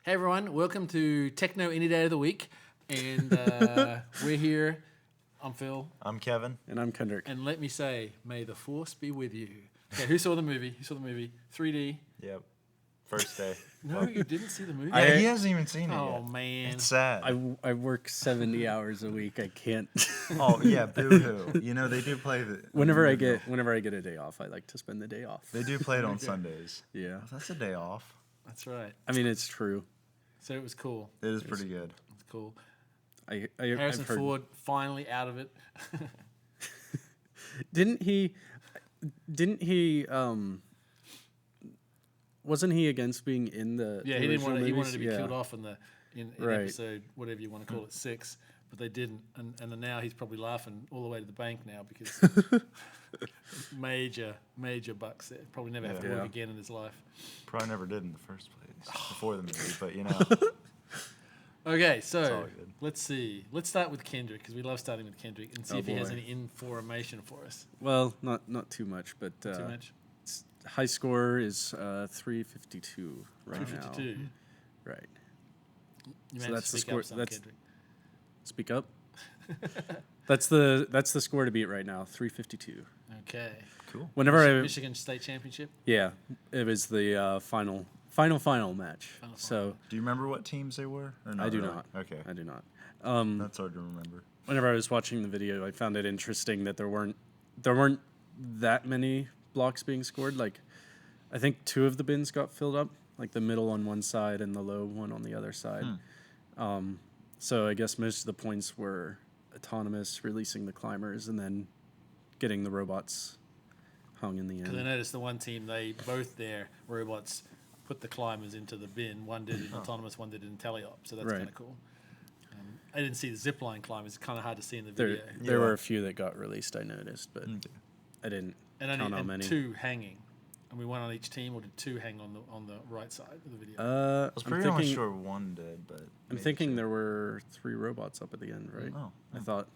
Hey everyone, welcome to TechKnow Any Day of the Week, and we're here. I'm Phil, I'm Kevin. And I'm Kendrick. and let me say, may the force be with you. Okay, who saw the movie? 3D. Yep. First day. No, you didn't see the movie. Yeah, he hasn't even seen it Oh yet. man, It's sad. I work 70 hours a week. I can't. Oh yeah, boo-hoo. You know they do play the. Whenever I get a day off, I like to spend the day off. They do play it on Sundays. Yeah. Oh, that's a day off. that's right. I mean, it's true. So it was cool. It is pretty good. It's cool. Harrison Harrison Ford finally out of it. Didn't he? Wasn't he against being in the? Yeah, the he didn't want to. original He movies? wanted to be Yeah. killed off in Right. episode whatever you want to call it 6, but they didn't. And then now he's probably laughing all the way to the bank now because major bucks there. Probably never have to Yeah. work again in his life. Probably never did in the first place before the movie, but you know. Okay, all so good. let's see. Let's start with Kendrick because we love starting with Kendrick and see Oh, if he has boy. any information for us. Well, not too much, but Too much. high score is 352 right now. 252. Right. You So managed that's to the speak score- up some, that's- Kendrick. Speak up. That's the score to beat right now. 352. Okay. Cool. Whenever Michigan State Championship. Yeah, it was the final match. Final. So Do you remember what teams they were? Or I do really? not. Okay. I do not. That's hard to remember. Whenever I was watching the video, I found it interesting that there weren't that many blocks being scored. Like, I think 2 of the bins got filled up, like the middle on one side and the low one on the other side. So I guess most of the points were autonomous, releasing the climbers, and then getting the robots hung in the Because I end. noticed the one team, they both their robots put the climbers into the bin. One did it in autonomous, one did it in teleop. So that's Right. kind of cool. I didn't see the zipline climbers. It's kind of hard to see in the There video. there Yeah. were a few that got released, I noticed, but Okay. I didn't And count only how and many. 2 hanging. And we won on each team, or did 2 hang on the right side of the video? I was I'm pretty much thinking, sure one did, but I'm maybe thinking 2. there were 3 robots up at the end, right? Oh. I thought.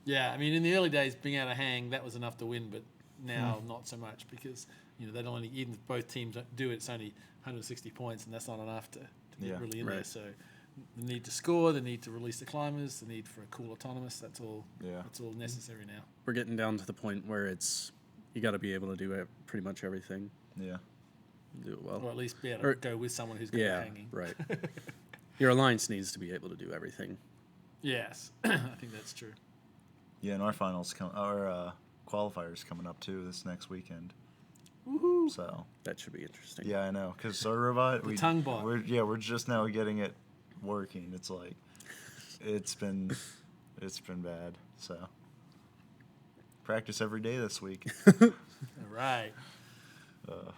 Yeah, I mean, in the early days, being able to hang, that was enough to win, but now not so much because, they'd only, even if both teams do it, it's only 160 points, and that's not enough to get Yeah. really in there. Right. So the need to score, the need to release the climbers, the need for a cool autonomous, that's all necessary now. We're getting down to the point where you got to be able to do pretty much everything. Yeah. Do it well. Or at least be able to Or- go with someone who's good Yeah, at hanging. right. Your alliance needs to be able to do everything. Yes, I think that's true. Yeah, and our qualifiers coming up too this next weekend. Woohoo! So That should be interesting. yeah, I know, because our robot, The tongue bot. we're just now getting it working. It's like it's been bad. So practice every day this week. All right. Uh,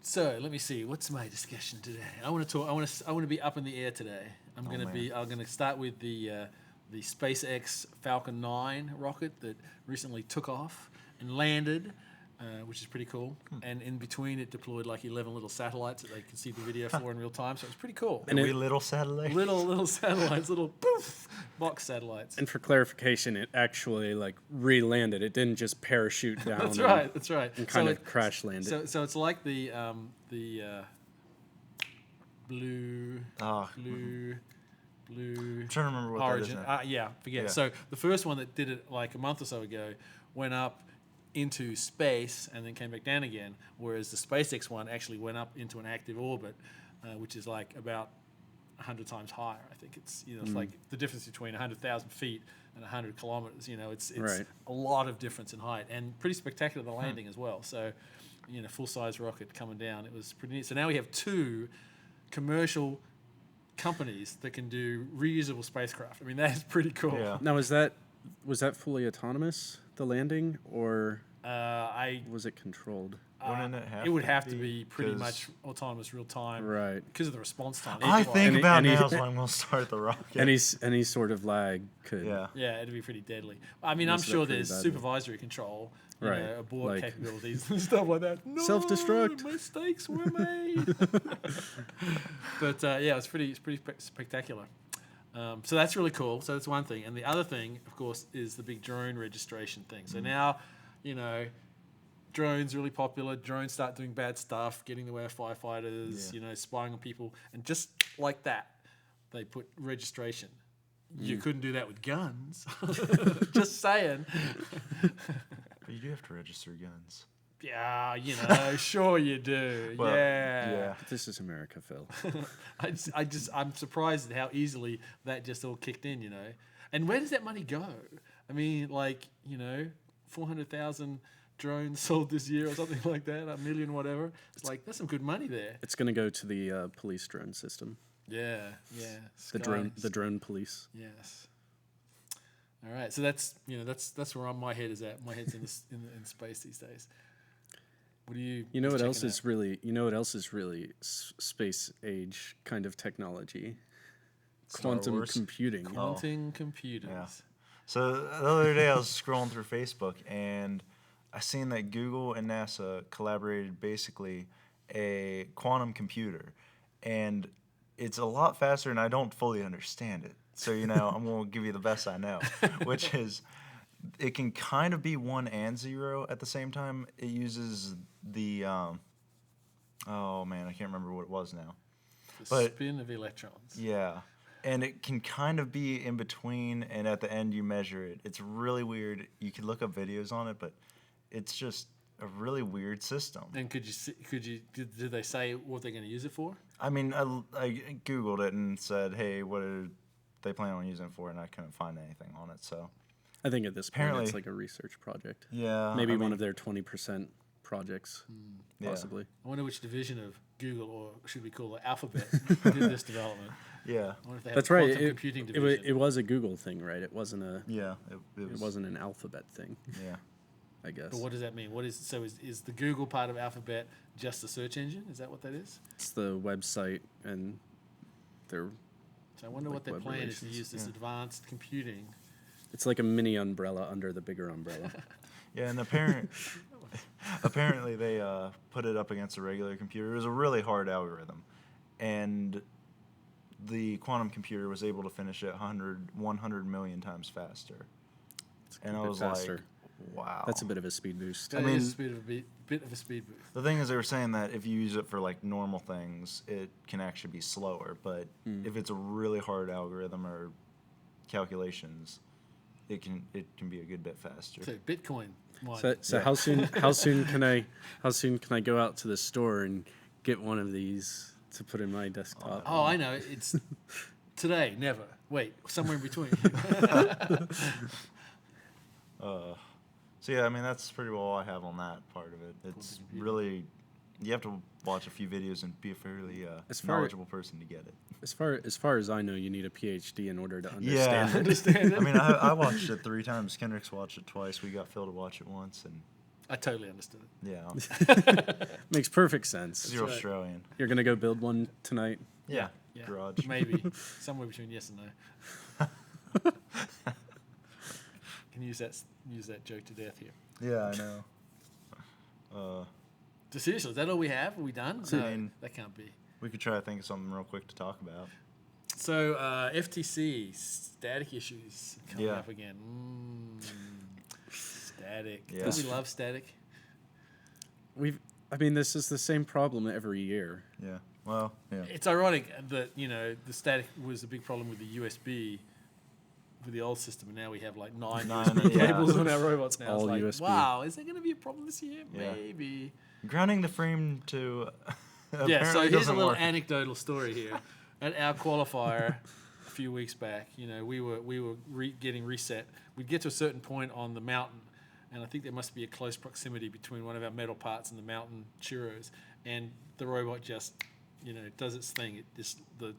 So let me see. What's my discussion today? I want to talk. I want to be up in the air today. I'm Oh, going to man. be. I'm going to start with the SpaceX Falcon 9 rocket that recently took off and landed, which is pretty cool. And in between, it deployed like 11 little satellites that they could see the video for in real time. So it was pretty cool. And wee little satellite. Little satellites, little poof box satellites. And for clarification, it actually re-landed. It didn't just parachute down. That's right. That's right. And kind So of crash landed. So it's like the blue. Ah, Blue. I'm trying to remember what Origin. that is now. Forget. Yeah. So the first one that did it like a month or so ago went up into space and then came back down again, whereas the SpaceX one actually went up into an active orbit, which is like about 100 times higher. I think it's it's like the difference between 100,000 feet and 100 kilometers. It's Right. a lot of difference in height and pretty spectacular the landing as well. So full size rocket coming down. It was pretty neat. So now we have 2 commercial companies that can do reusable spacecraft. I mean, that is pretty cool. Yeah. Now, was that fully autonomous, the landing, or I was it controlled? Wouldn't it have it would to have to be? be pretty 'Cause much autonomous real time, Right. because of the response time. I Equal- think Any- about any- now is when we'll start the rocket. Any sort of lag could. yeah. Yeah, it'd be pretty deadly. I mean, Mess I'm it sure up pretty there's badly. supervisory control, Right, abort like- capabilities and stuff like that. No, Self-destruct. Mistakes were made. But yeah, it's pretty spectacular. So that's really cool. So that's one thing, and the other thing, of course, is the big drone registration thing. So now, drones really popular. Drones start doing bad stuff, getting in the way of firefighters, Yeah. spying on people, and just like that, they put registration. You couldn't do that with guns. Just saying. But you do have to register guns. Yeah, sure you do. Well, yeah. This is America, Phil. I'm surprised at how easily that just all kicked in. And where does that money go? I mean, 400,000 drones sold this year or something like that, 1 million, whatever. It's like, that's some good money there. It's going to go to the police drone system. Yeah. The drone police. Yes. All right. So that's where my head is at. My head's in space these days. What do you? You know what else is really? You know what else is really space age kind of technology? Star Quantum Wars? computing. Quantum computers. Yeah. So the other day I was scrolling through Facebook and I seen that Google and NASA collaborated basically a quantum computer, and it's a lot faster and I don't fully understand it. So I'm going to give you the best I know, which is it can kind of be 1 and 0 at the same time. It uses the oh man, I can't remember what it was now. The spin of electrons. Yeah. And it can kind of be in between, and at the end you measure it. It's really weird. You could look up videos on it, but it's just a really weird system. And did they say what they're going to use it for? I mean, I Googled it and said, hey, what are they planning on using it for? And I couldn't find anything on it. So I think at this point Apparently- it's like a research project. yeah, Maybe I one mean, of their 20% projects, yeah. possibly. I wonder which division of Google, or should we call it Alphabet, did this development. Yeah, I wonder if they have That's a right. quantum computing division. It was a Google thing, right? It wasn't a. yeah. It It was, wasn't an Alphabet thing, Yeah. I guess. But what does that mean? Is the Google part of Alphabet just the search engine? Is that what that is? It's the website and their. So I wonder Like what their web plan is to relations, use this yeah. advanced computing. It's like a mini umbrella under the bigger umbrella. Yeah, and apparently they put it up against a regular computer. It was a really hard algorithm, and the quantum computer was able to finish it 100 million times faster. And I bit was faster. like, wow. That's a bit of a speed boost. That mean- is a bit of a speed boost. The thing is, they were saying that if you use it for like normal things, it can actually be slower. But if it's a really hard algorithm or calculations, it can be a good bit faster. So Bitcoin. So Yeah. how soon can I go out to the store and get one of these to put in my desktop? Oh, I know. It's today, never. Wait, somewhere in between. So yeah, I mean that's pretty well all I have on that part of it. It's really, you have to watch a few videos and be a fairly As far- knowledgeable person to get it. As far as I know, you need a PhD in order to Yeah, understand it. Understand it? I mean, I watched it 3 times. Kendrick's watched it twice. We got Phil to watch it once, and I totally understood it. yeah, Makes perfect sense. you're right. Australian. You're gonna go build one tonight. Yeah, Yeah. garage. Maybe. Somewhere between yes and no. Can use that joke to death here. Yeah, I know. So seriously, is that all we have? Are we done? I No, mean- that can't be. We could try to think of something real quick to talk about. So FTC static issues coming Yeah. up again. Static. Yeah. Don't we love static? This is the same problem every year. Yeah. Well, yeah. It's ironic that the static was a big problem with the USB with the old system, and now we have like 9 USB yeah. cables on our robots now. All It's like, USB. wow, is there going to be a problem this year? Yeah. Maybe. Grounding the frame to. Yeah, so apparently here's a doesn't little work. anecdotal story here. At our qualifier a few weeks back, we were getting reset. We'd get to a certain point on the mountain, and I think there must be a close proximity between one of our metal parts and the mountain churros, and the robot just, does its thing. It just the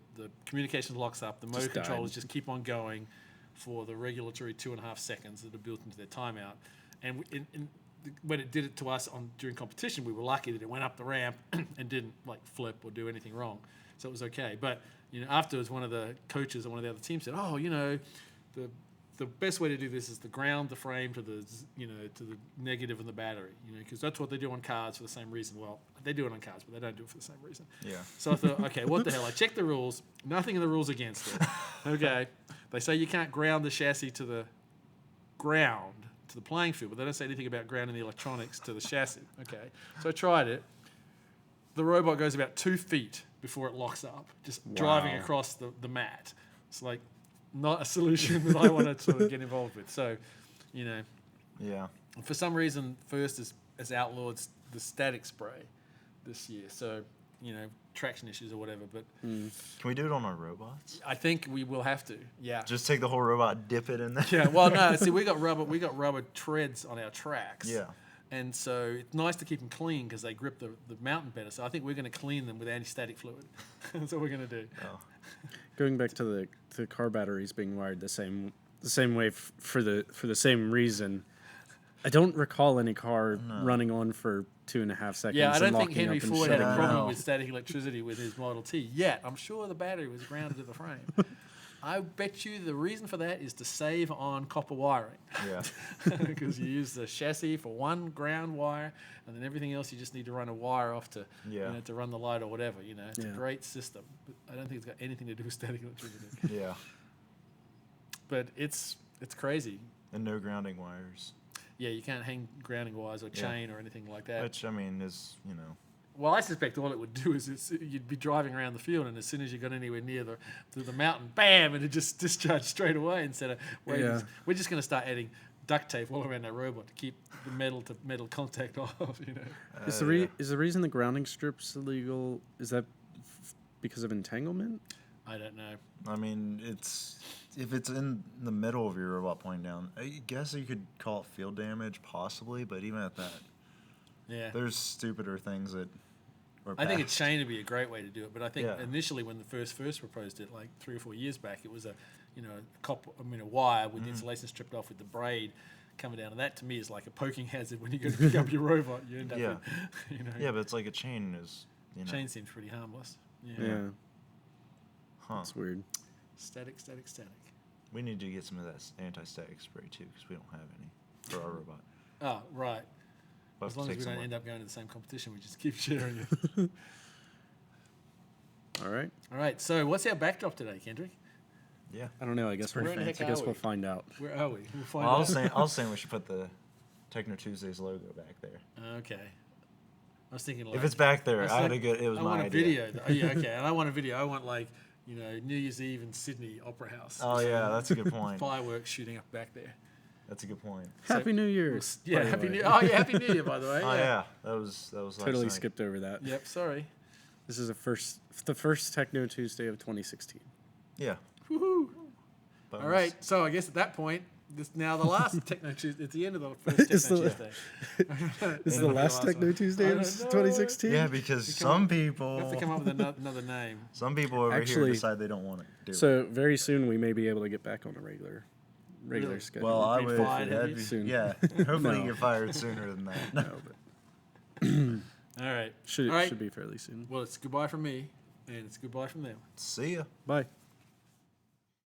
communications locks up. The motor Just died. controllers just keep on going for the regulatory 2.5 seconds that are built into their timeout, and when it did it to us during competition, we were lucky that it went up the ramp and didn't flip or do anything wrong, so it was okay. But afterwards, one of the coaches or one of the other teams said, "Oh, the best way to do this is to ground the frame to the negative in the battery, because that's what they do on cars for the same reason." Well, they do it on cars, but they don't do it for the same reason. Yeah. So I thought, okay, what the hell? I checked the rules. Nothing in the rules against it. Okay, they say you can't ground the chassis to the ground to the playing field, but they don't say anything about grounding the electronics to the chassis. Okay, so I tried it. The robot goes about 2 feet before it locks up, just driving across the mat. It's like not a solution that I want to sort of get involved with. So, you know, Yeah. for some reason, First has outlawed the static spray this year. So, you know, traction issues or whatever. But Can we do it on our robots? I think we will have to. Yeah. Just take the whole robot, dip it in there. Yeah. Well, no. See, we got rubber treads on our tracks. Yeah. And so it's nice to keep them clean because they grip the mountain better. So I think we're going to clean them with anti-static fluid. That's what we're going to do. Oh. Going back to the car batteries being wired the same way for the same reason. I don't recall any car running on for 2.5 seconds. Yeah, I don't and think locking Henry up and Ford had a shutting problem down. with static electricity with his Model T yet. I'm sure the battery was grounded to the frame. I bet you the reason for that is to save on copper wiring. Yeah. Because you use the chassis for one ground wire, and then everything else you just need to run a wire off to, you know, to run the light or whatever. You know, it's a great system. But I don't think it's got anything to do with static electricity. Yeah. But it's crazy. And no grounding wires. Yeah, you can't hang grounding wires or chain or anything like that. Which, I mean, is, you know. Well, I suspect all it would do is you'd be driving around the field, and as soon as you got anywhere near the mountain, bam, and it just discharged straight away instead of waiting. Yeah. We're just going to start adding duct tape all around that robot to keep the metal to metal contact off. You know. Is the reason the grounding strip's illegal? Is that because of entanglement? I don't know. I mean, if it's in the middle of your robot pointing down, I guess you could call it field damage, possibly, but even at that, Yeah. there's stupider things that are I think a passed. chain would be a great way to do it, but I think Yeah. initially when the first proposed it, like 3 or 4 years back, it was a wire with the insulation stripped off with the braid coming down, and that to me is like a poking hazard when you go to pick up your robot. You end up, Yeah. with, you know, Yeah, but it's like a chain is, you know. chain seems pretty harmless. Yeah, Huh. that's weird. Static. We need to get some of that anti-static spray, too, because we don't have any for our robot. Oh, right. We'll As have to long as take we some don't more. end up going to the same competition, we just keep sharing it. All right. All right, so what's our backdrop today, Kendrick? Yeah. I don't know. I guess pretty fancy. I guess we'll find out. Where are we? We'll find Well, out. I was saying we should put the Techno Tuesdays logo back there. Okay. I was thinking like... If it's back there, was I had like- a good. It was I my want a idea. video. Oh, yeah, okay. And I want a video. I want like, you know, New Year's Eve in Sydney Opera House. Oh yeah, that's a good point. Fireworks shooting up back there. That's a good point. Happy New Year. Yeah, by the Happy way. New Oh, yeah, Happy New Year, by the way. Oh yeah, that was last Totally night. skipped over that. Yep, sorry. This is the first Techno Tuesday of 2016. Yeah. Woohoo. Bonus. All right, so I guess at that point, this is now the last Techno Tuesday. It's the end of the first It's Techno the- Tuesday. This is the Maybe last Techno one. Tuesday I of don't know. 2016. Yeah, because We some We have to people, come up with another name. some people over here Actually- decide they don't want to do it. So very soon we may be able to get back on a regular Really? schedule. Well, I You've been would. fired, have that'd you? be, Soon. yeah. Hopefully No. you get fired sooner than that. no, but All right. should All right. should be fairly soon. Well, it's goodbye from me, and it's goodbye from them. See ya. Bye.